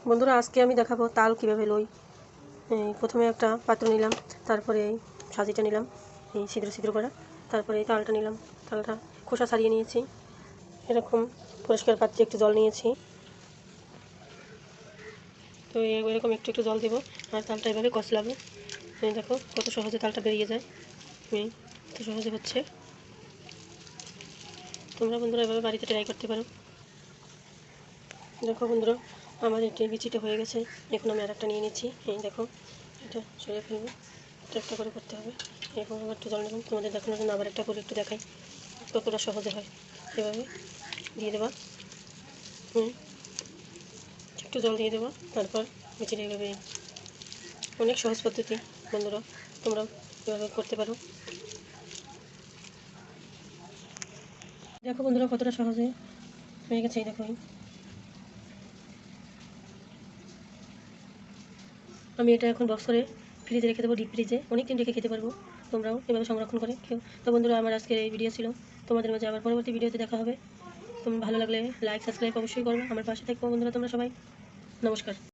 বন্ধুরা আজকে আমি দেখাবো তাল কীভাবে লই। প্রথমে একটা পাত্র নিলাম, তারপরে এই সাজিটা নিলাম, এই ছিদ্র ছিদ্র করা, তারপরে এই তালটা নিলাম, তালটা খোসা ছাড়িয়ে নিয়েছি। এরকম পরিষ্কার পাত্রে একটু জল নিয়েছি, তো এরকম একটু একটু জল দেবো আর তালটা এভাবে কচলাবো। দেখো কত সহজে তালটা বেরিয়ে যায়, কত সহজে হচ্ছে। তোমরা বন্ধুরা এভাবে বাড়িতে ট্রাই করতে পারো। দেখো বন্ধুরা আমার এটি বিচিটা হয়ে গেছে, এখন আমি আরেকটা নিয়ে নিচ্ছি। এই দেখো এটা সরিয়ে ফেলবো, একটা করে করতে হবে। এরপর আবার একটু জল নেব, তোমাদের দেখানোর জন্য আবার একটা করে একটু দেখাই কতটা সহজে হয়। এভাবে দিয়ে দেবা, একটু জল দিয়ে দেবো, তারপর বিচিটা এভাবে। অনেক সহজ পদ্ধতি বন্ধুরা, তোমরা এভাবে করতে পারো। দেখো বন্ধুরা কতটা সহজে হয়ে গেছে। দেখো আমি এটা এখন বক্স করে ফ্রিজে রেখে দেবো, ডিপ ফ্রিজে অনেক দিন রেখে খেতে পারবো। তোমরাও এভাবে সংরক্ষণ করে খেও। তো বন্ধুরা আমার আজকে এই ভিডিও ছিল, তোমাদের মাঝে আবার পরবর্তী ভিডিওতে দেখা হবে। তোমরা ভালো লাগলে লাইক সাবস্ক্রাইব অবশ্যই করবে, আমার পাশে থাকবো বন্ধুরা তোমরা সবাই। নমস্কার।